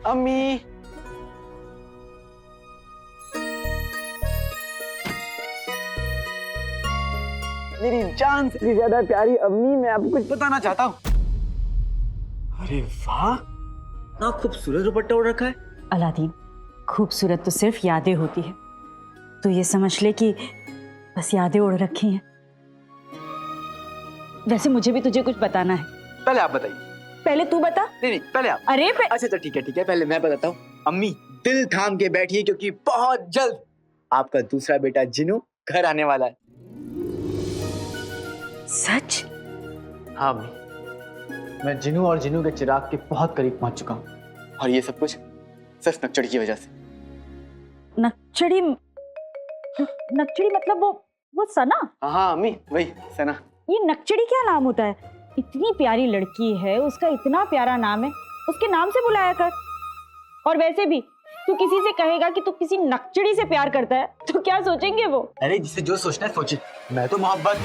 अम्मी। मेरी जान से भी ज्यादा प्यारी अम्मी, मैं आपको कुछ बताना चाहता हूँ। अरे वाह, इतना खूबसूरत दुपट्टा ओढ़ रखा है। अलादीन, खूबसूरत तो सिर्फ यादें होती है। तो ये समझ ले कि बस यादें ओढ़ रखी हैं। वैसे मुझे भी तुझे कुछ बताना है। पहले आप बताइए। पहले तू बता। नहीं, पहले आप। अरे अच्छा ठीक है, पहले मैं बताता हूँ। अम्मी, दिल थाम के बैठिए क्योंकि बहुत जल्द आपका दूसरा बेटा जिनू घर आने वाला है। सच? हाँ अम्मी, मैं जिनू और जिनू के चिराग के बहुत करीब पहुंच चुका हूँ, और ये सब कुछ सिर्फ नक्चड़ की वजह से। नक्चड़ी? नक्चड़ी मतलब वो सना? हाँ अम्मी, वही सना। ये नक्चड़ी क्या नाम होता है? इतनी प्यारी लड़की है, उसका इतना प्यारा नाम है, उसके नाम से बुलाया कर। और वैसे भी तू किसी से कहेगा कि तू किसी नक्चड़ी से प्यार करता है तो क्या सोचेंगे वो? अरे जिसे जो सोचना है सोचे, मैं तो मोहब्बत।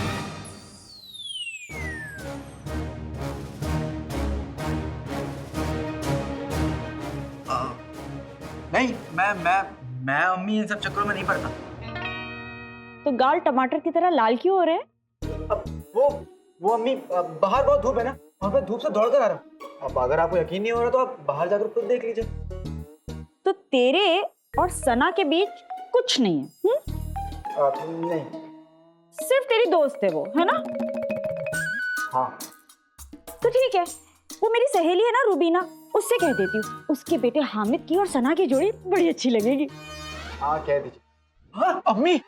नहीं, मैं अम्मी इन सब चक्करों में नहीं पड़ता। तो गाल टमाटर की तरह लाल क्यों हो रहे हैं? अब वो अम्मी, बाहर बहुत धूप है ना, और मैं धूप से दौड़ कर आ रहा हूँ। अब अगर आपको यकीन नहीं हो रहा तो आप बाहर जाकर खुद देख लीजिए। तो तेरे और सना के बीच कुछ नहीं है? नहीं। सिर्फ तेरी दोस्त है वो, है ना? हाँ। तो ठीक है, वो मेरी सहेली है ना रूबीना, उससे कह देती हूँ। उसके बेटे हामिद की और सना की जोड़ी बड़ी अच्छी लगेगी। हाँ कह दीजिए। हाँ अम्मी,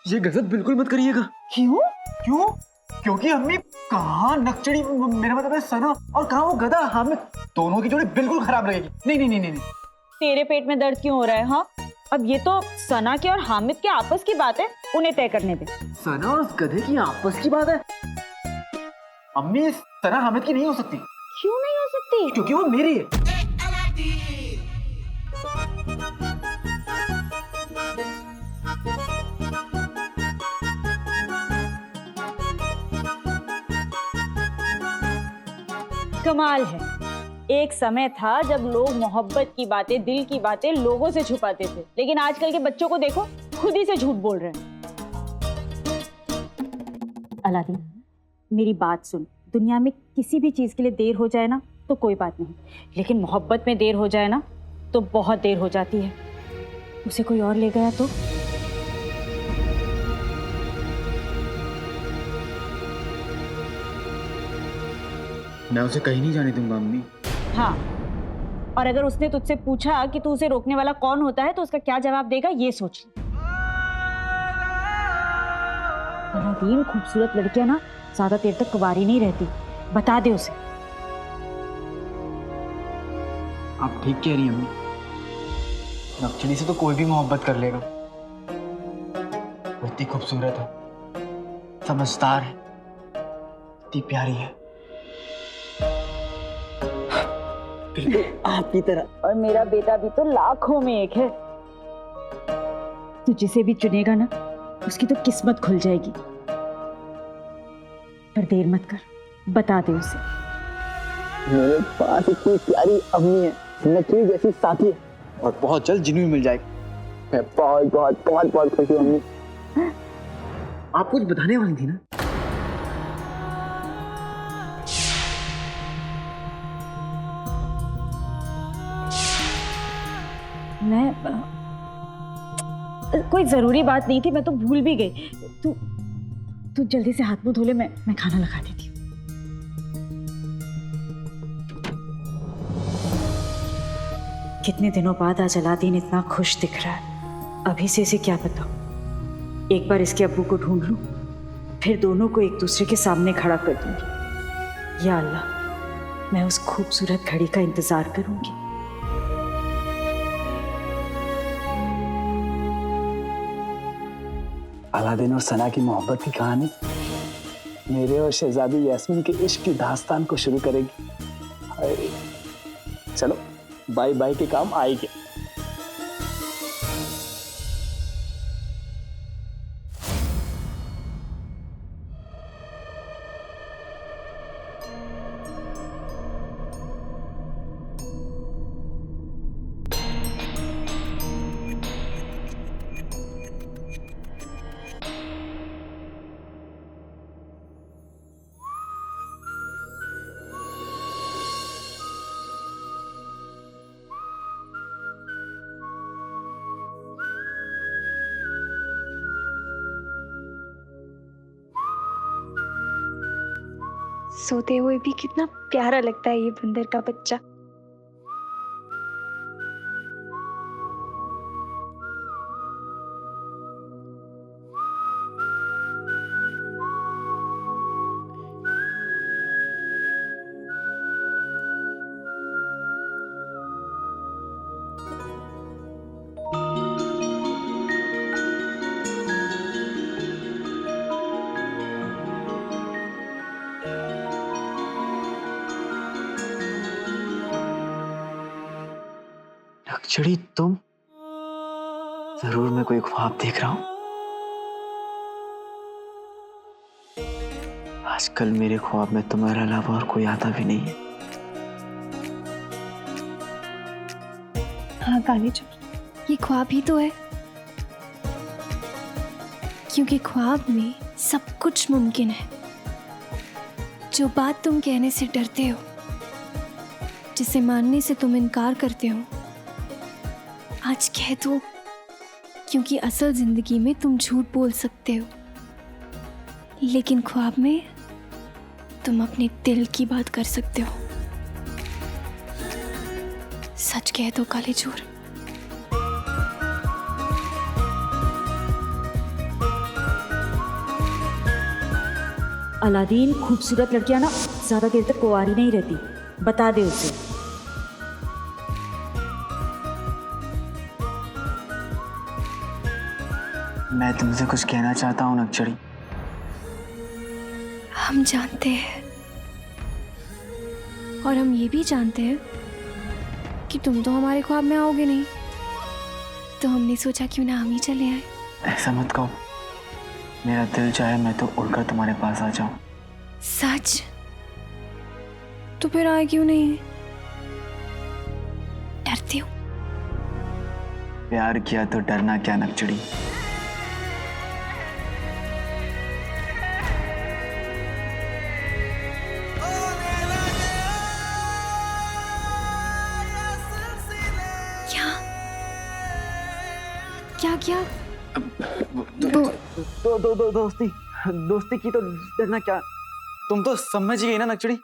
ये गलत बिल्कुल मत करिएगा। क्यों? क्यों? क्योंकि अम्मी, कहाँ नक्चड़ी, मेरा मतलब है सना, और कहाँ वो गधा हामिद, दोनों की जोड़ी बिल्कुल खराब रहेगी। नहीं। तेरे पेट में दर्द क्यों हो रहा है? हाँ, अब ये तो सना के और हामिद के आपस की बात है, उन्हें तय करने दे। सना और उस गधे की आपस की बात है? अम्मी, सना हामिद की नहीं हो सकती। क्यों नहीं हो सकती? क्योंकि वो मेरी है। कमाल है, एक समय था जब लोग मोहब्बत की बातें, दिल की बातें लोगों से छुपाते थे, लेकिन आजकल के बच्चों को देखो, खुद ही से झूठ बोल रहे हैं। अलादीन, मेरी बात सुन। दुनिया में किसी भी चीज के लिए देर हो जाए ना तो कोई बात नहीं, लेकिन मोहब्बत में देर हो जाए ना तो बहुत देर हो जाती है। उसे कोई और ले गया तो? मैं उसे कहीं नहीं जाने दूंगा अम्मी। हाँ, और अगर उसने तुझसे पूछा कि तू उसे रोकने वाला कौन होता है तो उसका क्या जवाब देगा ये सोच ले। अलादीन, खूबसूरत लड़कियां ना ज्यादा देर तक कुंवारी नहीं रहती, बता दे उसे। आप ठीक कह रही हैं अम्मी, नक्चड़ी से तो कोई भी मोहब्बत कर लेगा। वो इतनी खूबसूरत है, समझदार है, इतनी प्यारी है, बिल्कुल आपकी तरह। और मेरा बेटा भी तो लाखों में एक है। तू जिसे भी चुनेगा ना उसकी तो किस्मत खुल जाएगी। पर देर मत कर, बता दे उसे। मेरे पास इतनी प्यारी अम्मी है, नकली जैसी साथी है, और बहुत जल्द जिन्नू मिल जाएगी। मैं बहुत बहुत बहुत बहुत खुश हूँ अम्मी। आप कुछ बताने वाली थी ना? मैं कोई जरूरी बात नहीं थी, मैं तो भूल भी गई। तू जल्दी से हाथ मुंह धो ले, मैं खाना लगा देती हूँ। कितने दिनों बाद आज अलादीन इतना खुश दिख रहा है। अभी से इसे क्या बताऊं? एक बार इसके अब्बू को ढूंढ लूं, फिर दोनों को एक दूसरे के सामने खड़ा कर दूंगी। या अल्लाह, मैं उस खूबसूरत घड़ी का इंतजार करूंगी। अलादीन और सना की मोहब्बत की कहानी मेरे और शहजादी यास्मीन के इश्क की दास्तान को शुरू करेगी। चलो, बाय बाय के काम आएंगे। सोते हुए भी कितना प्यारा लगता है ये बंदर का बच्चा। अक्षरी, तुम? जरूर मैं कोई ख्वाब देख रहा हूं। आजकल मेरे ख्वाब में तुम्हारे अलावा और कोई आता भी नहीं है। हाँ कालीचोर, ये ख्वाब ही तो है, क्योंकि ख्वाब में सब कुछ मुमकिन है। जो बात तुम कहने से डरते हो, जिसे मानने से तुम इनकार करते हो, आज कह दो, क्योंकि असल जिंदगी में तुम झूठ बोल सकते हो, लेकिन ख्वाब में तुम अपने दिल की बात कर सकते हो। सच कह दो कालीचोर। अलादीन, खूबसूरत लड़कियां ना ज्यादा देर तक कुंवारी नहीं रहती, बता दे उसे। मैं तुमसे कुछ कहना चाहता हूँ अक्षरी। हम जानते हैं, और हम ये भी जानते हैं कि तुम तो हमारे ख्वाब में आओगे नहीं, तो हमने सोचा क्यों ना हम ही चले आए। ऐसा मत कहो, मेरा दिल चाहे मैं तो उड़कर तुम्हारे पास आ जाऊं। सच? तो फिर आए क्यों नहीं? डरते हो? प्यार किया तो डरना क्या नक्चड़ी। क्या क्या? दोस्ती की तो डरना क्या। तुम तो समझ गई ना नक्चड़ी।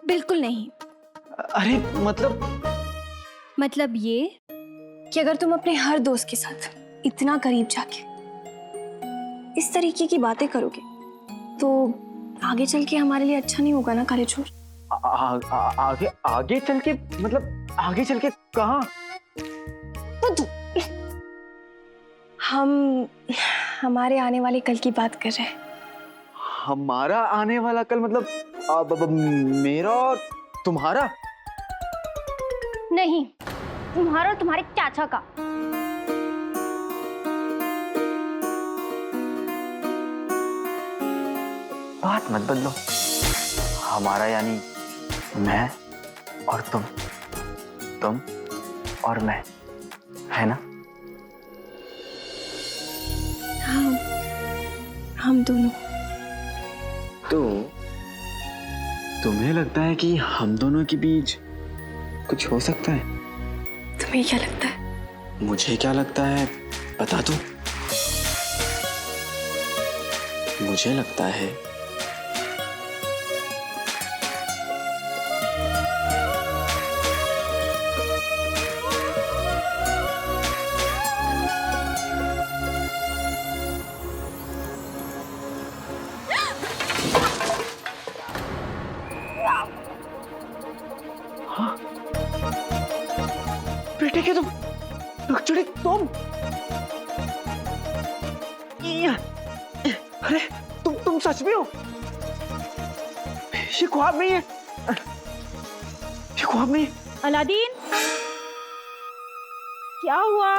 बिल्कुल नहीं। अरे मतलब ये कि अगर तुम अपने हर दोस्त के साथ इतना करीब जाके इस तरीके की बातें करोगे तो आगे चल के हमारे लिए अच्छा नहीं होगा ना कालीचोर। आगे आगे चल के मतलब आगे चल के कहाँ? हम हमारे आने वाले कल की बात कर रहे हैं। हमारा आने वाला कल मतलब मेरा और तुम्हारा? नहीं, तुम्हारा और तुम्हारे चाचा का। बात मत बदलो। हमारा यानी मैं और तुम और मैं, है ना? हम दोनों। तो तुम्हें लगता है कि हम दोनों के बीच कुछ हो सकता है? तुम्हें क्या लगता है? मुझे क्या लगता है बता दूं? मुझे लगता है बेटे के तुम नक्चड़ी, तुम अरे तुम सच में हो? ये ख्वाब नहीं है, ये ख्वाब नहीं है। अलादीन, क्या हुआ?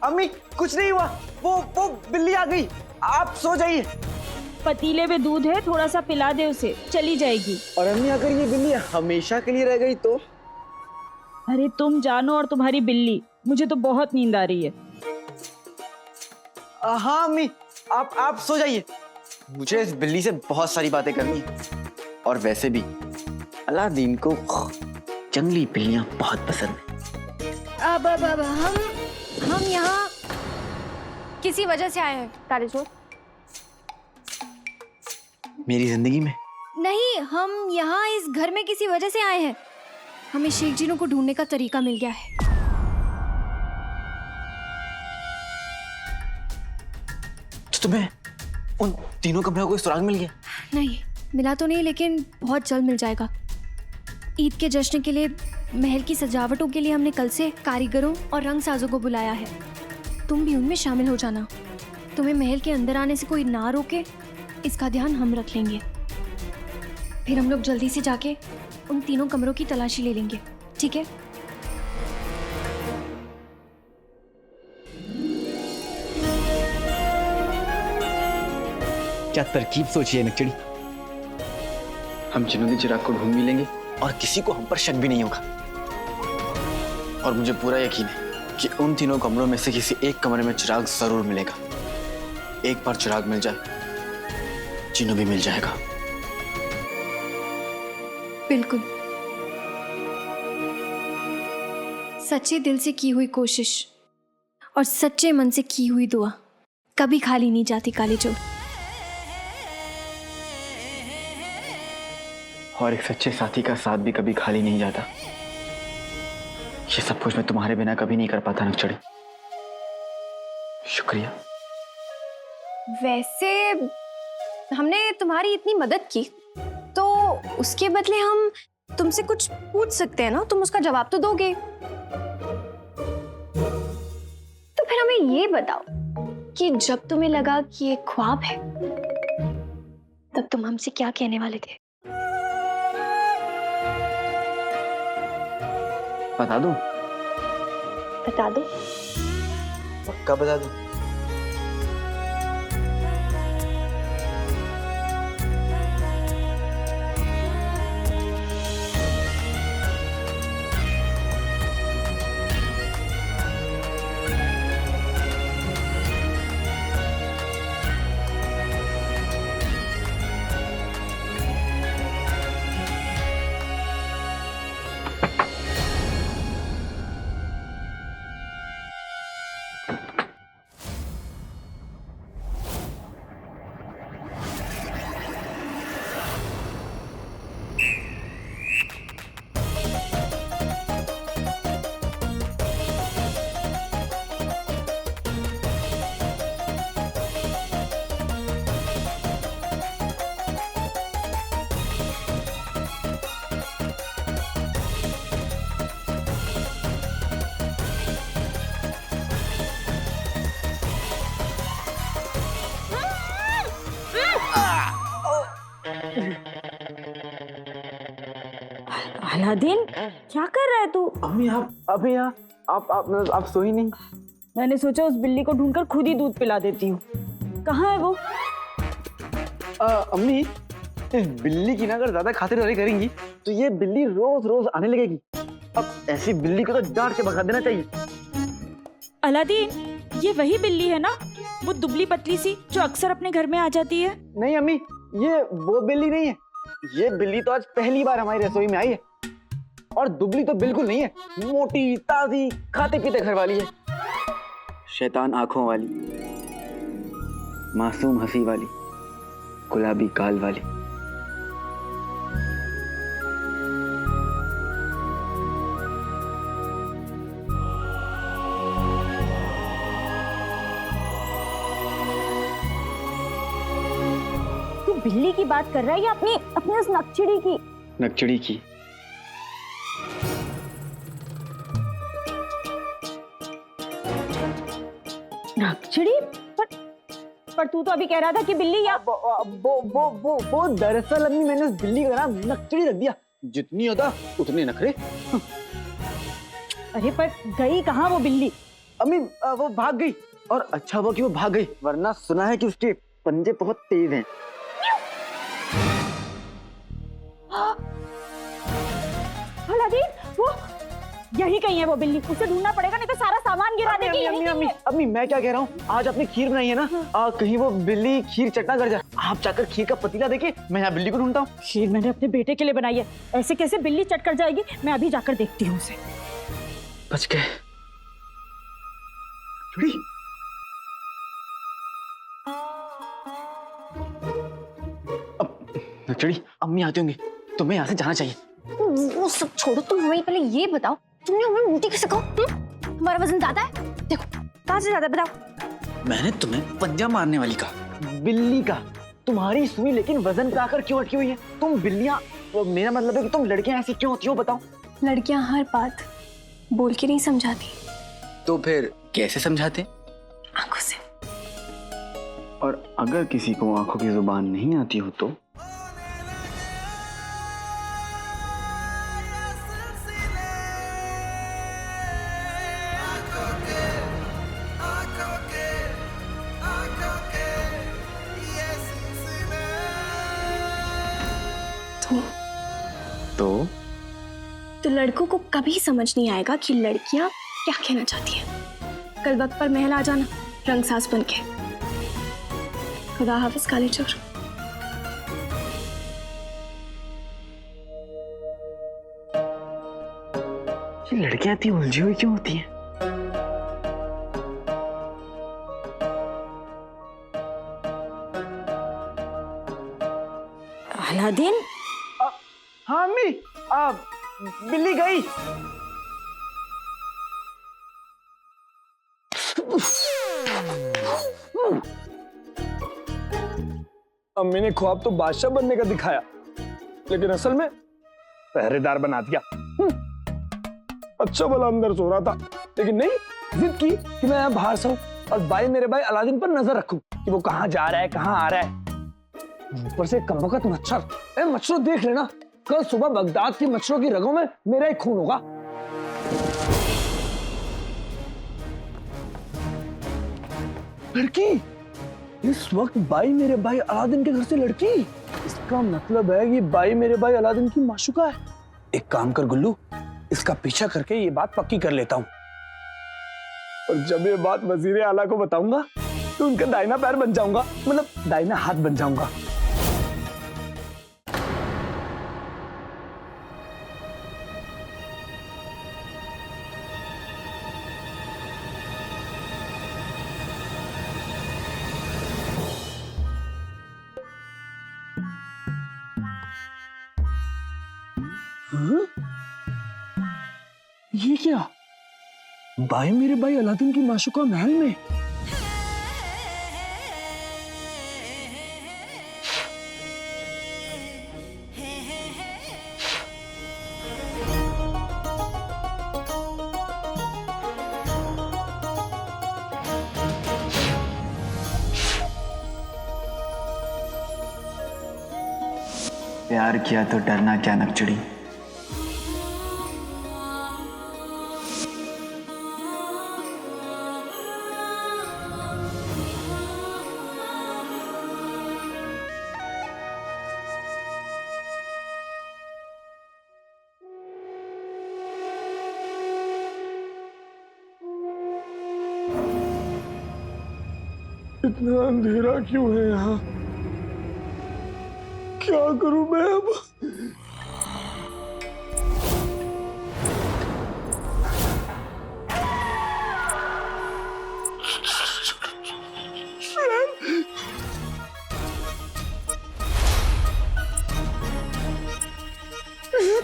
अम्मी कुछ नहीं हुआ, वो बिल्ली आ गई। आप सो जाइए। पतीले में दूध है, थोड़ा सा पिला दे उसे, चली जाएगी। और अम्मी अगर ये बिल्ली हमेशा के लिए रह गई तो? अरे तुम जानो और तुम्हारी बिल्ली, मुझे तो बहुत नींद आ रही है। हाँ अम्मी, आप सो जाइए। मुझे इस बिल्ली से बहुत सारी बातें करनी है। और वैसे भी अलादीन को जंगली बिल्लियां बहुत पसंद है। अब हम यहाँ किसी वजह से आए हैं कालीचोर। मेरी जिंदगी में? नहीं, हम यहाँ इस घर में किसी वजह से आए हैं। हमें शेख जीनों को ढूंढने का तरीका मिल गया है। तो तुम्हें उन तीनों कमरों को सुराग मिल गया? नहीं, मिला तो नहीं, लेकिन बहुत जल्द मिल जाएगा। ईद के जश्न के लिए महल की सजावटों के लिए हमने कल से कारीगरों और रंगसाजों को बुलाया है। तुम भी उनमें शामिल हो जाना। तुम्हें महल के अंदर आने से कोई ना रोके, इसका ध्यान हम रख लेंगे। फिर हम लोग जल्दी से जाके उन तीनों कमरों की तलाशी ले लेंगे, ठीक है? क्या तरकीब सोची है नकचड़ी। हम चिन्नू के चिराग को ढूंढ भी लेंगे और किसी को हम पर शक भी नहीं होगा। और मुझे पूरा यकीन है कि उन तीनों कमरों में से किसी एक कमरे में चिराग जरूर मिलेगा। एक बार चिराग मिल जाए, चिन्नू भी मिल जाएगा। बिल्कुल। सच्चे दिल से की हुई कोशिश और सच्चे मन से की हुई दुआ कभी खाली नहीं जाती काली चोर। और एक सच्चे साथी का साथ भी कभी खाली नहीं जाता। ये सब कुछ मैं तुम्हारे बिना कभी नहीं कर पाता नकचड़ी। शुक्रिया। वैसे हमने तुम्हारी इतनी मदद की, तो उसके बदले हम तुमसे कुछ पूछ सकते हैं ना? तुम उसका जवाब तो दोगे। तो फिर हमें ये बताओ कि जब तुम्हें लगा कि ये ख्वाब है, तब तुम हमसे क्या कहने वाले थे? बता दूं? बता दो। पक्का बता दूं? अलादीन, क्या कर रहा है तू? अम्मी आप सोई नहीं? मैंने सोचा उस बिल्ली को ढूंढकर खुद ही दूध पिला देती हूँ। कहाँ है वो? अम्मी, इस बिल्ली की ना अगर ज्यादा खातिरदारी करेंगी तो ये बिल्ली रोज रोज आने लगेगी। अब ऐसी बिल्ली को तो डांट के भगा देना चाहिए। अलादीन, ये वही बिल्ली है ना, वो दुबली पतली सी जो अक्सर अपने घर में आ जाती है? नहीं अम्मी, ये वो बिल्ली नहीं है। ये बिल्ली तो आज पहली बार हमारी रसोई में आई है। और दुबली तो बिल्कुल नहीं है, मोटी ताजी खाते पीते घर वाली है। शैतान आंखों वाली, मासूम हंसी वाली, गुलाबी गाल वाली। तू बिल्ली की बात कर रहा है या अपनी उस नकचिड़ी की? नकचड़ी की। नकचिड़ी? पर तू तो अभी कह रहा था कि बिल्ली या वो दरअसल अम्मी मैंने उस बिल्ली का नाम नकचड़ी रख दिया। जितनी होता उतने नखरे। अरे पर गई कहाँ वो बिल्ली? अम्मी वो भाग गई। और अच्छा हुआ कि वो भाग गई, वरना सुना है कि उसके पंजे बहुत तेज हैं। अलादीन, वो यही कहीं है वो बिल्ली। उसे ढूंढना पड़ेगा, नहीं तो सारा सामान गिरा देगी। यही कहीं है। अम्मी मैं क्या कह रहा हूँ, आज आपने खीर बनाई है ना, कहीं वो बिल्ली खीर चटना कर जाए। आप जाकर खीर का पतीला देके मैं यहाँ बिल्ली को ढूंढता हूँ। खीर मैंने अपने बेटे के लिए बनाई है, ऐसे कैसे बिल्ली चट कर जाएगी? मैं अभी जाकर देखती हूँ उसे। बच गए। नकचड़ी, अम्मी आती होंगी, तुम्हें यहाँ से जाना चाहिए। वो सब छोड़ो, तुम हमें पहले ये बताओ, तुमने हमें मोटी कैसे कहा? हमारा वजन ज्यादा है? देखो कहाँ से ज्यादा है, बताओ। मैंने तुम्हें पंजा मारने वाली कहा। बिल्ली का तुम्हारी सुई लेकिन वजन पे आकर क्यों अटकी हुई है? तुम बिल्लियां, मेरा मतलब है कि तुम लड़कियां ऐसी क्यों होती हो, बताओ। लड़कियां हर बात बोल के नहीं समझाती, तो फिर कैसे समझाते? आंखों से। और अगर किसी को आंखों की जुबान नहीं आती हो तो? तो लड़कों को कभी समझ नहीं आएगा कि लड़कियां क्या कहना चाहती हैं। कल वक्त पर महल आ जाना, रंग सास बन के। खुदा हाफिज काले चोर। ये लड़कियां इतनी उलझी हुई क्यों होती हैं? अलादीन, हाँ अम्मी, बिल्ली गई। अम्मी ने ख्वाब तो बादशाह बनने का दिखाया, लेकिन असल में पहरेदार बना दिया। अच्छा भला अंदर सो रहा था, लेकिन नहीं, जिद की कि मैं यहाँ बाहर सोऊं और मेरे भाई अलादीन पर नजर रखूं कि वो कहाँ जा रहा है, कहाँ आ रहा है। ऊपर से कमबख्त मच्छर, मच्छरों देख लेना, कल सुबह बगदाद की मच्छरों की रगों में मेरा ही खून होगा। लड़की, इस वक्त बाई मेरे भाई अलादीन के घर से लड़की, इसका मतलब है कि बाई मेरे भाई अलादीन की माशूका है। एक काम कर गुल्लू, इसका पीछा करके ये बात पक्की कर लेता हूँ, और जब ये बात वजीर आला को बताऊंगा तो उनका दाहिना पैर बन जाऊंगा, मतलब दाहिना हाथ बन जाऊंगा। हाँ? ये क्या? भाई मेरे भाई अलादीन की माशूका महल में? प्यार किया तो डरना क्या नकचड़ी। इतना अंधेरा क्यों है यहाँ? क्या करूं मैं अब?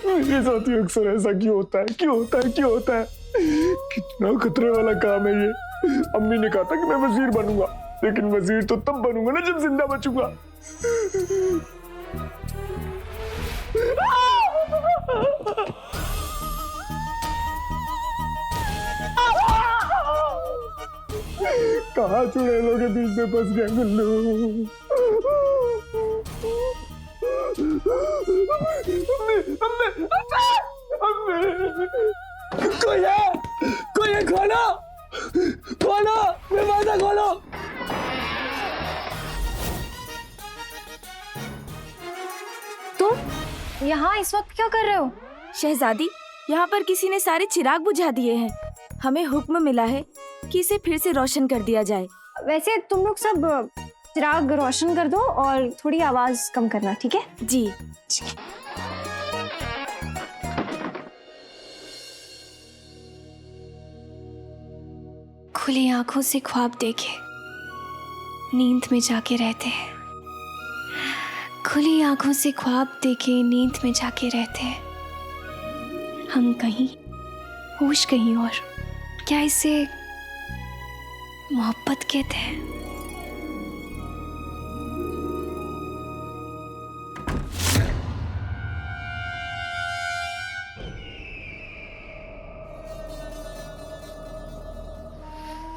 मेरे साथ ही अक्सर ऐसा क्यों होता है, क्यों होता है, क्यों होता है? कितना खतरे वाला काम है ये। अम्मी ने कहा था कि मैं वजीर बनूंगा, लेकिन वजीर तो तब बनूंगा ना जब जिंदा बचूंगा। कहाँ चुड़ैलों के बीच में फंस गया गुल्लू। कोई है, खोलो, खोलो, दरवाजा खोलो। तुम यहाँ इस वक्त क्या कर रहे हो? शहजादी, यहाँ पर किसी ने सारे चिराग बुझा दिए हैं। हमें हुक्म मिला है कि इसे फिर से रोशन कर दिया जाए। वैसे तुम लोग सब चिराग रोशन कर दो और थोड़ी आवाज कम करना, ठीक है? जी। खुली आंखों से ख्वाब देखे नींद में जाके रहते हैं, खुली आंखों से ख्वाब देखे नींद में जाके रहते हैं हम कहीं, होश कहीं और। क्या इसे मोहब्बत कहते हैं?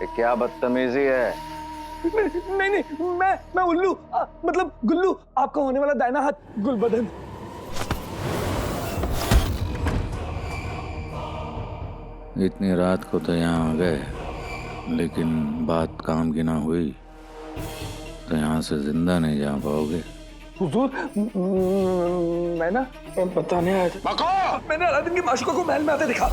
ये क्या बदतमीजी है? नहीं नहीं, मैं उल्लू, मतलब गुल्लू, आपका होने वाला दाहिना हाथ गुलबदन। इतनी रात को तो यहाँ आ गए, लेकिन बात काम की ना हुई तो यहाँ से जिंदा नहीं जा पाओगे। हुजूर, मैं ना बताने आया था। मैंने अलादीन की माशूका को महल में आते देखा।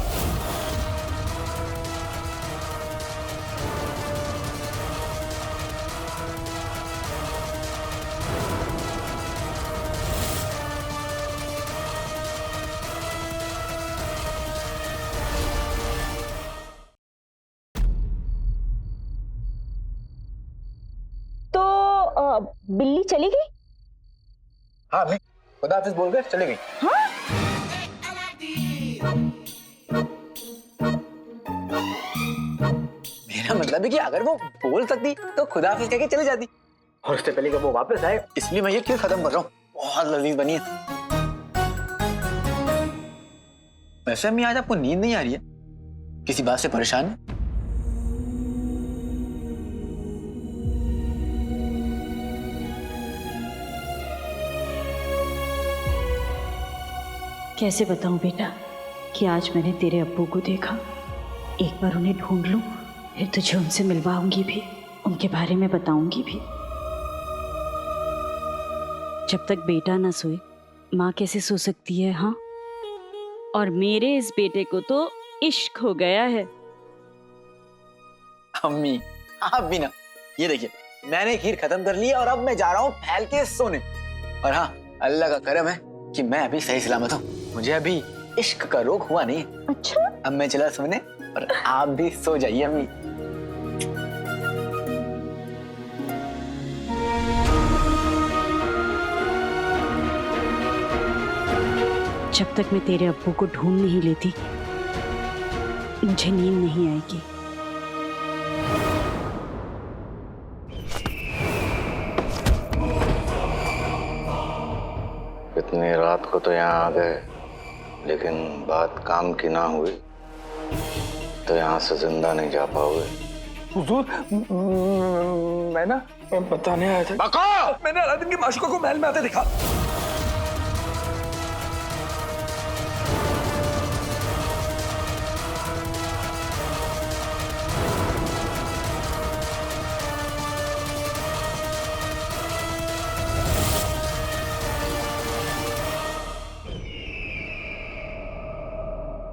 बिल्ली चली गई? हाँ अम्मी, खुदा हाफिज बोल कर चली गई। मेरा मतलब है कि अगर वो बोल सकती तो खुदा हाफिज कह के चली जाती, और उससे पहले कि वो वापस आए, इसलिए मैं ये खीर खत्म कर रहा हूँ। बहुत लजीज बनी है। वैसे अम्मी आज आपको नींद नहीं आ रही है? किसी बात से परेशान है? कैसे बताऊं बेटा कि आज मैंने तेरे अब्बू को देखा। एक बार उन्हें ढूंढ लूं, फिर तुझे उनसे मिलवाऊंगी भी, उनके बारे में बताऊंगी भी। जब तक बेटा ना सोए माँ कैसे सो सकती है? हाँ, और मेरे इस बेटे को तो इश्क हो गया है। अम्मी आप भी ना, ये देखिए मैंने खीर खत्म कर ली है और अब मैं जा रहा हूँ फैल के सोने। और हाँ, अल्लाह का करम है कि मैं अभी सही सलामत हूँ, मुझे अभी इश्क का रोग हुआ नहीं है। अच्छा, अब मैं चला सोने और आप भी सो जाइए अम्मी। जब तक मैं तेरे अब्बू को ढूंढ नहीं लेती मुझे नींद नहीं आएगी। इतनी रात को तो यहाँ आ गए, लेकिन बात काम की ना हुई तो यहाँ से जिंदा नहीं जा पाओगे। हुजूर, मैं ना बताने आया था। मैंने अलादीन की माशूका को महल में आते देखा।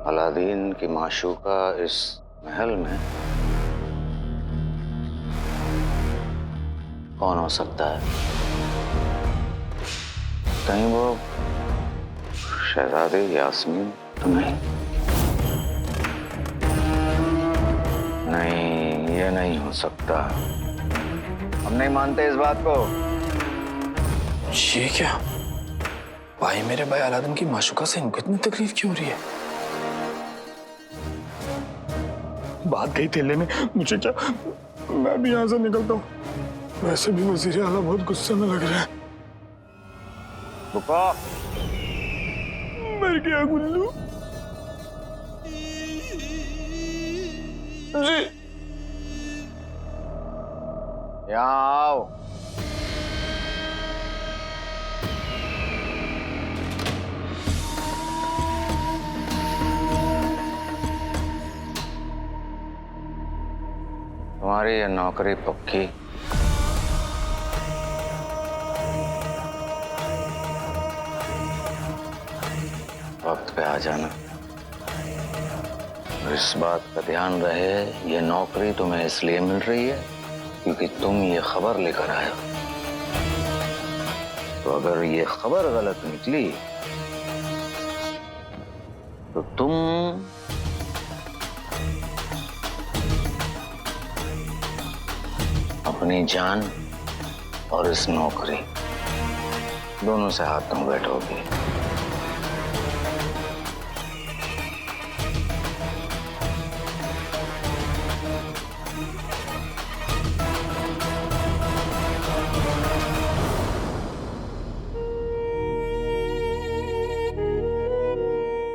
अलादीन की माशूका इस महल में कौन हो सकता है? कहीं वो शहजादी यास्मीन तो नहीं? नहीं, ये नहीं हो सकता। हम नहीं मानते इस बात को। ये क्या भाई, मेरे भाई अलादीन की माशूका से इनको इतनी तकलीफ क्यों हो रही है? बात गई थैले में, मुझे क्या, मैं भी यहाँ से निकलता हूँ। वैसे भी वजीर आला बहुत गुस्से में लग रहा है। बुका, मर गया गुल्लू जी। यहाँ आओ। तुम्हारी ये नौकरी पक्की। वक्त पे आ जाना। और इस बात का ध्यान रहे, ये नौकरी तुम्हें इसलिए मिल रही है क्योंकि तुम ये खबर लेकर आए हो। तो अगर ये खबर गलत निकली तो तुम अपनी जान और इस नौकरी दोनों से हाथ धो बैठोगी।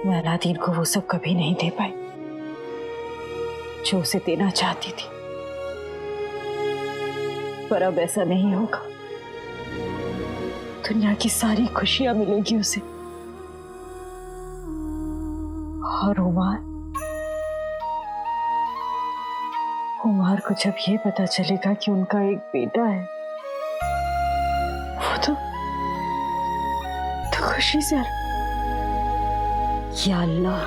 मैं अलादीन को वो सब कभी नहीं दे पाई जो उसे देना चाहती थी, पर अब ऐसा नहीं होगा। दुनिया की सारी खुशियां मिलेगी उसे। और उमार को जब ये पता चलेगा कि उनका एक बेटा है, वो तो खुशी से या अल्लाह,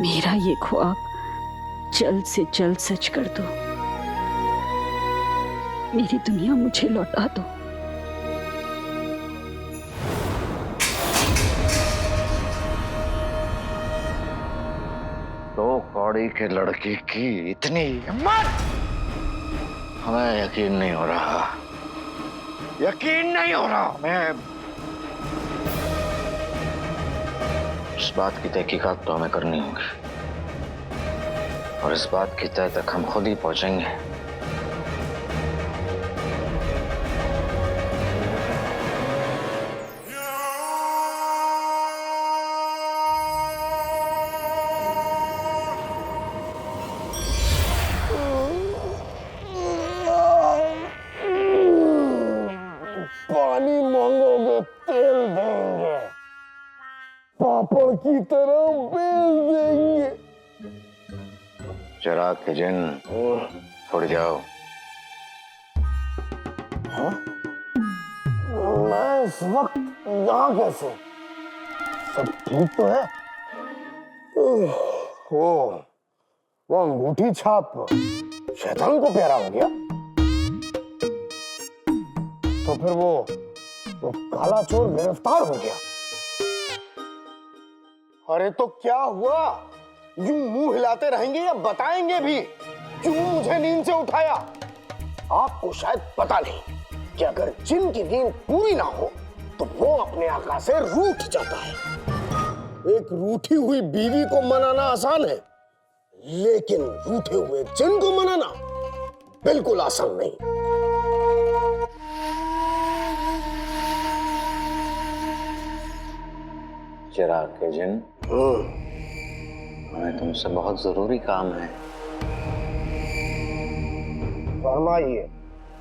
मेरा ये ख्वाब जल्द से जल्द सच कर दो। मेरी दुनिया मुझे लौटा दो। तो कौड़ी के लड़की की इतनी हिम्मत! हमें यकीन नहीं हो रहा, यकीन नहीं हो रहा। मैं इस बात की तहकीकात तो हमें करनी होगी, और इस बात की तह तक हम खुद ही पहुंचेंगे। पानी मांगोगे तेल देंगे, पापड़ की तरह बेल देंगे। चिराग के जिन, उड़ जाओ। मैं इस वक्त यहाँ कैसे? सब ठीक तो है? वो अंगूठी छाप शैतान को प्यारा हो गया, तो फिर वो काला चोर गिरफ्तार हो गया। अरे तो क्या हुआ? यूं मुंह हिलाते रहेंगे या बताएंगे भी क्यों मुझे नींद से उठाया? आपको शायद पता नहीं कि अगर जिन की नींद पूरी ना हो तो वो अपने आका से रूठ जाता है। एक रूठी हुई बीवी को मनाना आसान है, लेकिन रूठे हुए जिन को मनाना बिल्कुल आसान नहीं। चिराग के जिन, हमें तुमसे बहुत जरूरी काम है। फरमाइए।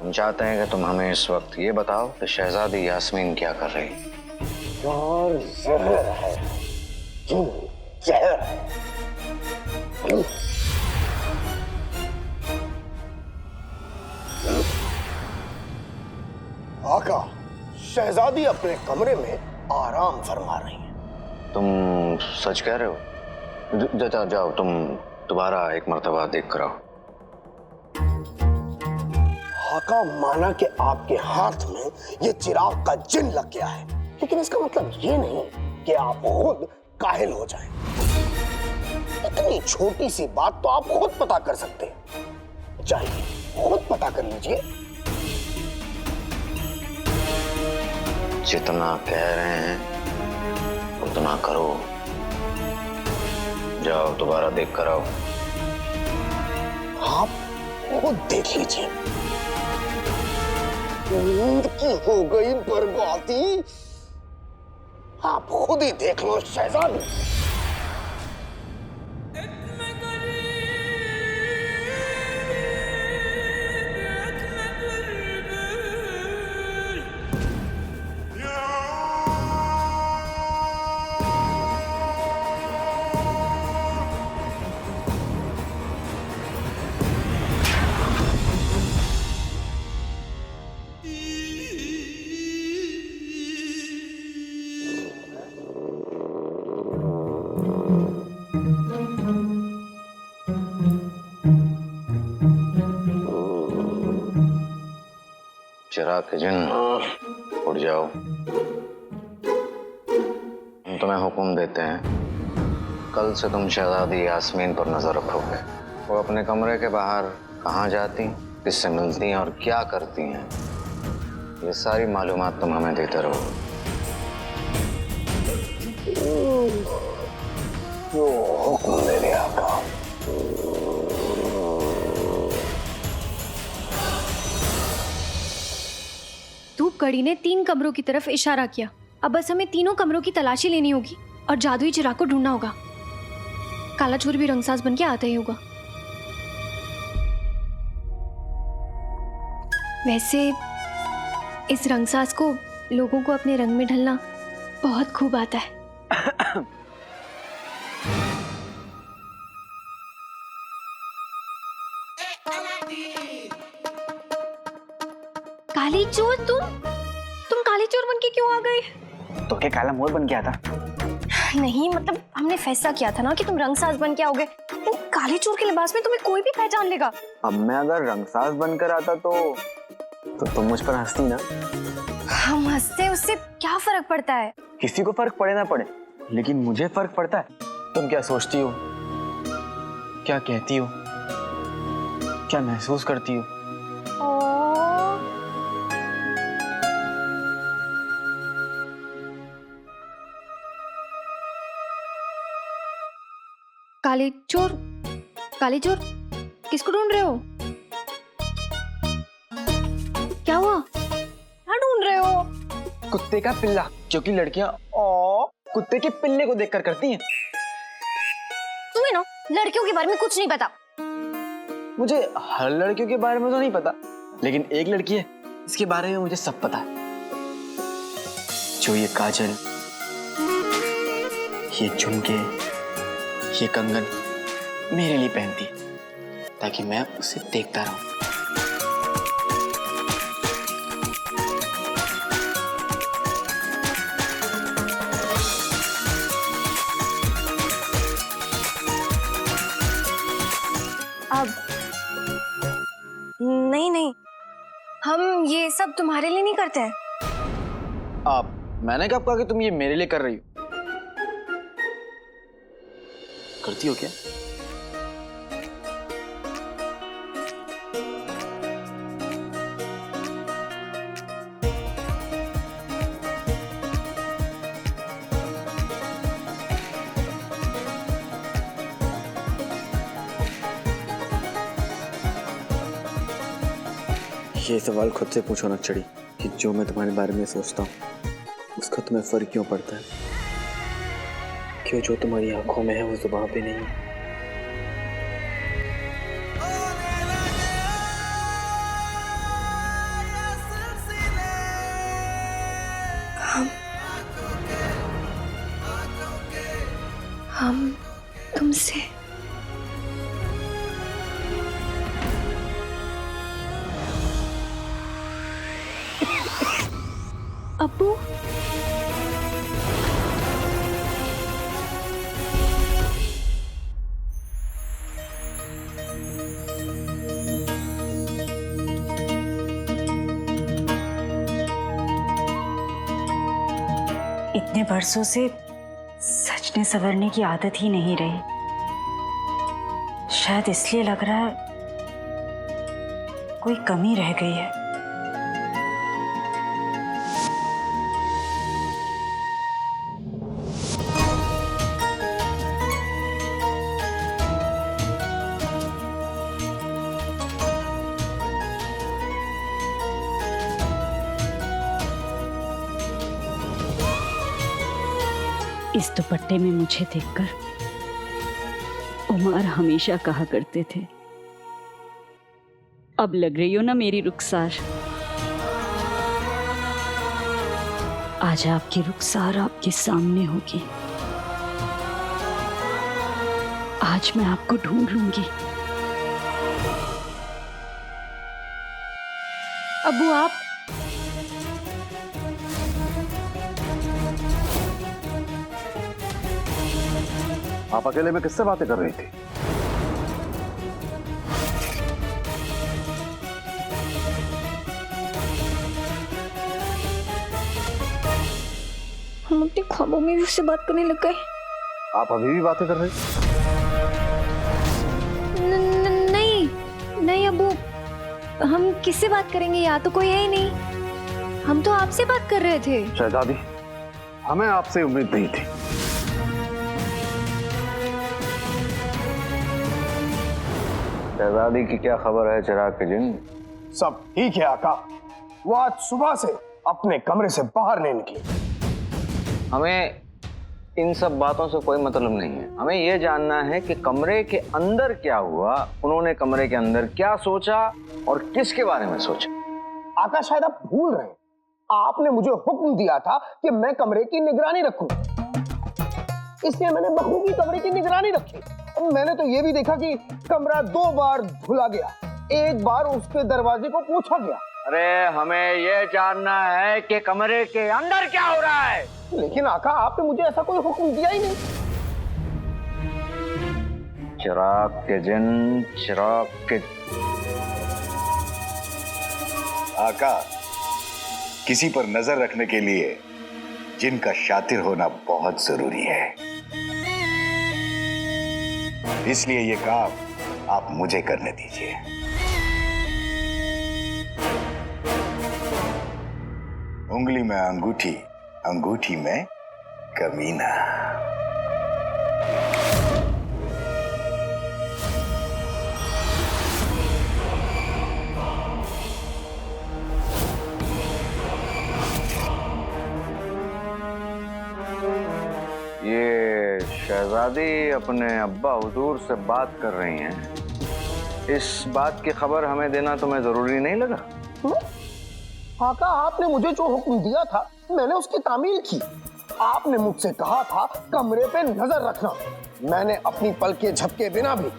हम चाहते हैं कि तुम हमें इस वक्त ये बताओ कि शहजादी यास्मीन क्या कर रही है। और जहर है, जिन जहर है। आका, शहजादी अपने कमरे में आराम फरमा रही है। तुम सच कह रहे हो? जाओ तुम दोबारा एक मर्तबा देख कर आओ। आका, माना कि आपके हाथ में ये चिराग का जिन लग गया है, लेकिन इसका मतलब ये नहीं कि आप खुद काहिल हो जाएं। इतनी छोटी सी बात तो आप खुद पता कर सकते हैं। चाहिए खुद पता कर लीजिए। जितना कह रहे हैं उतना करो। जाओ दोबारा देख कर आओ। आप खुद देख लीजिए। नींद की हो गई बर्बादी, आप खुद ही देख लो शहजादी। चिराग के जिन, उठ जाओ। हम तुम्हें हुक्म देते हैं, कल से तुम शहजादी यास्मीन पर नजर रखोगे। वो अपने कमरे के बाहर कहाँ जाती, किससे मिलती हैं और क्या करती हैं, ये सारी मालूमात तुम हमें देते रहो। जो हुक्म मेरे आका। धूप कड़ी ने 3 कमरों की तरफ इशारा किया। अब बस हमें तीनों कमरों की तलाशी लेनी होगी और जादुई चिराग को ढूंढना होगा। काला चोर भी रंगसाज बन के आता ही होगा। वैसे इस रंगसाज को लोगों को अपने रंग में ढलना बहुत खूब आता है। काली चोर, तुम काली चोर बन के क्यों आ गए? तो क्या काला मोर बन गया था? नहीं, मतलब हमने फैसला किया था ना कि तुम रंगसाज बन के आओगे। लेकिन काले चोर के लिबास में तुम्हें कोई भी पहचान लेगा। अब मैं अगर रंगसाज बनकर आता तो तुम मुझ पर हंसती ना? हम हंसते, उससे क्या फर्क पड़ता है? किसी को फर्क पड़े ना पड़े, लेकिन मुझे फर्क पड़ता है। तुम क्या सोचती हो, क्या कहती हो, क्या महसूस करती हो? काले चोर किसको ढूंढ रहे हो? क्या हुआ? क्या ढूंढ रहे हो? कुत्ते का पिल्ला, क्योंकि लड़कियां कुत्ते के पिल्ले को देखकर करती हैं। तुम्हें ना लड़कियों के बारे में कुछ नहीं पता। मुझे हर लड़कियों के बारे में तो नहीं पता, लेकिन एक लड़की है इसके बारे में मुझे सब पता है। जो ये काजल, ये झुमके, ये कंगन मेरे लिए पहनती है ताकि मैं उसे देखता रहूं। अब नहीं, हम ये सब तुम्हारे लिए नहीं करते हैं। आप, मैंने कब कहा कि तुम ये मेरे लिए कर रही हो? करती हो क्या? ये सवाल खुद से पूछो नक्चड़ी कि जो मैं तुम्हारे बारे में सोचता हूँ उसका तुम्हें फर्क क्यों पड़ता है? क्यों जो तुम्हारी आंखों में है वो जुबान पे नहीं है? हम तुमसे अब्बू, इतने बरसों से सजने संवरने की आदत ही नहीं रही। शायद इसलिए लग रहा है कोई कमी रह गई है। इस दुपट्टे में मुझे देखकर उमर हमेशा कहा करते थे, अब लग रही हो ना मेरी रुखसार। आज आपकी रुखसार आपके सामने होगी। आज मैं आपको ढूंढ लूंगी। अब्बू आप अकेले में किससे बातें कर रही थी? हम अपने ख्वाबों में भी उससे बात करने लग गए। आप अभी भी बातें कर रहे? नहीं अब्बू, हम किससे बात करेंगे? यहाँ तो कोई है ही नहीं। हम तो आपसे बात कर रहे थे। शहजादी, हमें आपसे उम्मीद नहीं थी। शहजादी की क्या खबर है चिराग के जिन? सब ठीक है आका। वो आज सुबह से अपने कमरे से बाहर नहीं निकली। हमें इन सब बातों से कोई मतलब नहीं है। हमें यह जानना है कि कमरे के अंदर क्या हुआ, उन्होंने कमरे के अंदर क्या सोचा और किसके बारे में सोचा। आका शायद आप भूल रहे हैं, आपने मुझे हुक्म दिया था कि मैं कमरे की निगरानी रखूं, इसलिए मैंने बखूबी कमरे की निगरानी रखी। मैंने तो ये भी देखा कि कमरा 2 बार धुला गया, 1 बार उसके दरवाजे को पूछा गया। अरे हमें यह जानना है कि कमरे के अंदर क्या हो रहा है। लेकिन आका आपने मुझे ऐसा कोई हुक्म दिया ही नहीं। चिराग के जिन, चिराग के आका, किसी पर नजर रखने के लिए जिनका शातिर होना बहुत जरूरी है, इसलिए ये काम आप मुझे करने दीजिए। उंगली में अंगूठी, अंगूठी में कमीना। ये शहजादी अपने अब्बा हुजूर से बात कर रही हैं। इस बात की खबर हमें देना तुम्हें जरूरी नहीं लगा? आका आपने मुझे जो हुक्म दिया था मैंने उसकी तामील की। आपने मुझसे कहा था कमरे पे नजर रखना, मैंने अपनी पलके झपके बिना भी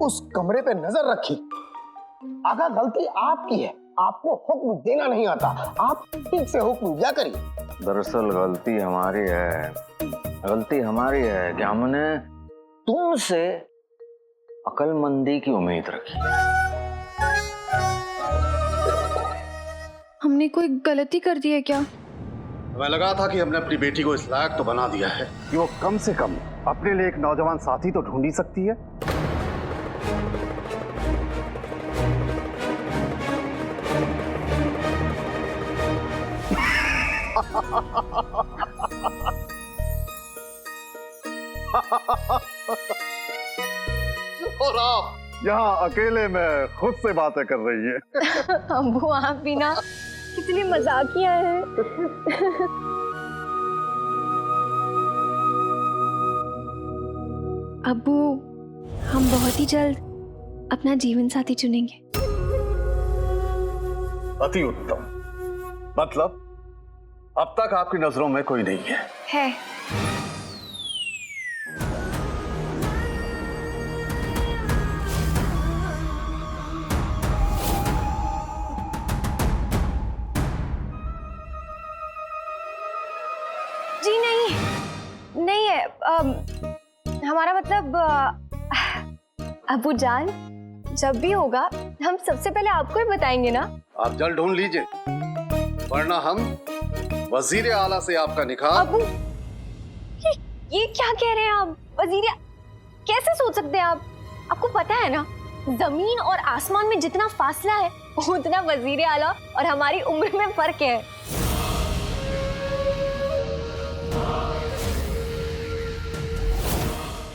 उस कमरे पे नजर रखी। आका गलती आपकी है, आपको हुक्म देना नहीं आता, आप ठीक से हुक्म दिया करिए। दरअसल गलती हमारी है कि हमने तुमसे अक्लमंदी की उम्मीद रखी। हमने कोई गलती कर दी है क्या? हमें लगा था कि हमने अपनी बेटी को इस लायक तो बना दिया है कि वो कम से कम अपने लिए एक नौजवान साथी तो ढूंढ ही सकती है। और आप यहाँ अकेले में खुद से बातें कर रही हैं। अब्बू आप भी ना कितनी मजाकिया है। अब्बू, हम बहुत ही जल्द अपना जीवन साथी चुनेंगे। अति उत्तम। मतलब अब तक आपकी नजरों में कोई नहीं है? है। जी नहीं है। हमारा मतलब अब्बू जान, जब भी होगा हम सबसे पहले आपको ही बताएंगे ना। आप जल्द ढूंढ लीजिए, वरना हम वजीर आला से आपका निकाह। अब्बू ये क्या कह रहे हैं आप? वजीर कैसे सोच सकते हैं आप? आपको पता है ना, जमीन और आसमान में जितना फासला है उतना वजीर आला और हमारी उम्र में फर्क है।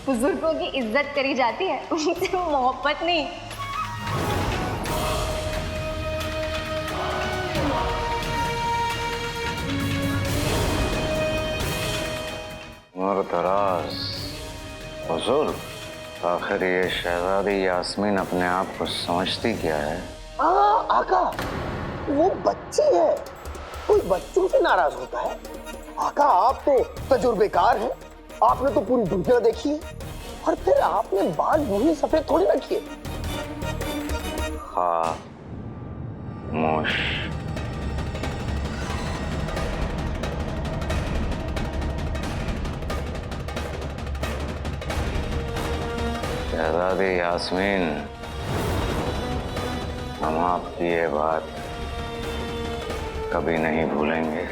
बुजुर्गों की इज्जत करी जाती है, उनसे मोहब्बत नहीं। मुर्तराज हुजूर, आखिर ये शहजादी यास्मीन अपने आप को समझती क्या है? आका वो बच्ची है, कोई बच्चों से नाराज होता है? आका आप तो तजुर्बेकार हैं, आपने तो पूरी दुनिया देखी है, और फिर आपने बाल यूं सफेद थोड़ी ना किए। खामोश। शहजादी यास्मीन, हम आपकी ये बात कभी नहीं भूलेंगे।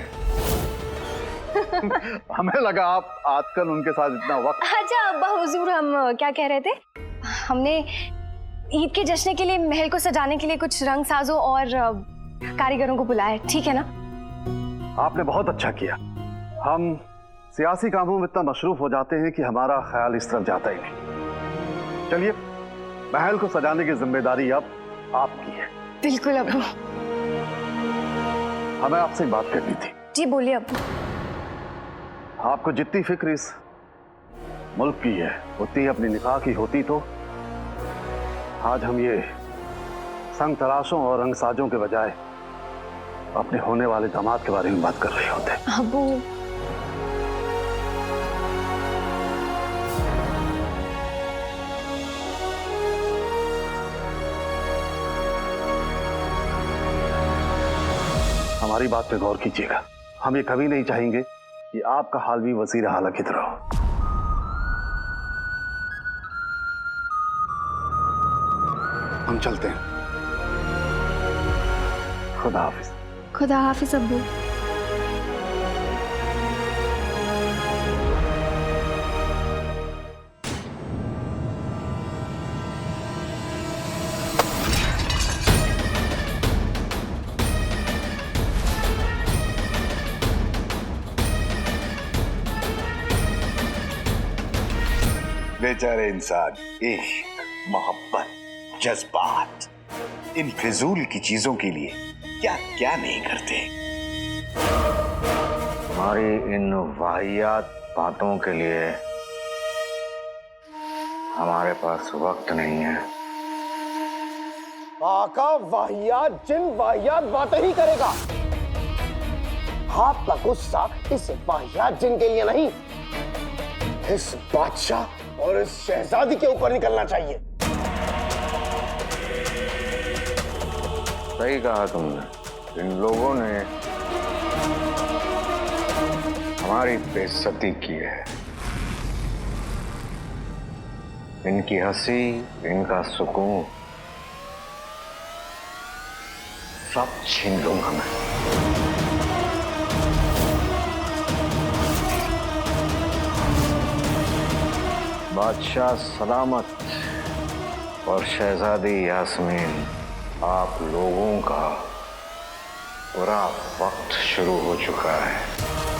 हमें लगा आप आजकल उनके साथ इतना वक्त। अच्छा अब्बा हुजूर, हम क्या कह रहे थे? हमने ईद के जश्न के लिए महल को सजाने के लिए कुछ रंग साजों और कारीगरों को बुलाया है, ठीक है ना? आपने बहुत अच्छा किया। हम सियासी कामों में इतना मशरूफ हो जाते हैं कि हमारा ख्याल इस तरफ जाता ही नहीं। चलिए, महल को सजाने की जिम्मेदारी अब आपकी है। बिल्कुल अब्बू। हमें आपसे एक बात करनी थी। जी बोलिए अब्बू। आपको जितनी फिक्र इस मुल्क की है उतनी ही अपनी निकाह की होती तो आज हम ये संग तराशों और रंगसाजों के बजाय अपने होने वाले दामाद के बारे में बात कर रहे होते। अब्बू हमारी बात पे गौर कीजिएगा। हम ये कभी नहीं चाहेंगे कि आपका हाल भी वजीर आला की तरह हो। हम चलते हैं। खुदा हाफिज। खुदा हाफिज अब्बू। बेचारे इंसान इश्क, मोहब्बत, जज्बात, इन फिजूल की चीजों के लिए क्या क्या नहीं करते। हमारी इन वाहियात बातों के लिए हमारे पास वक्त नहीं है। आका वाहियात जिन वाहियात बातें ही करेगा। आपका गुस्सा इस वाहियात जिन के लिए नहीं, इस बादशाह और इस शहजादी के ऊपर निकलना चाहिए। सही कहा तुमने। इन लोगों ने हमारी बेइज्जती की है। इनकी हंसी, इनका सुकून सब छीन लूंगा मैं। बादशाह सलामत और शहजादी यास्मीन, आप लोगों का बुरा वक्त शुरू हो चुका है।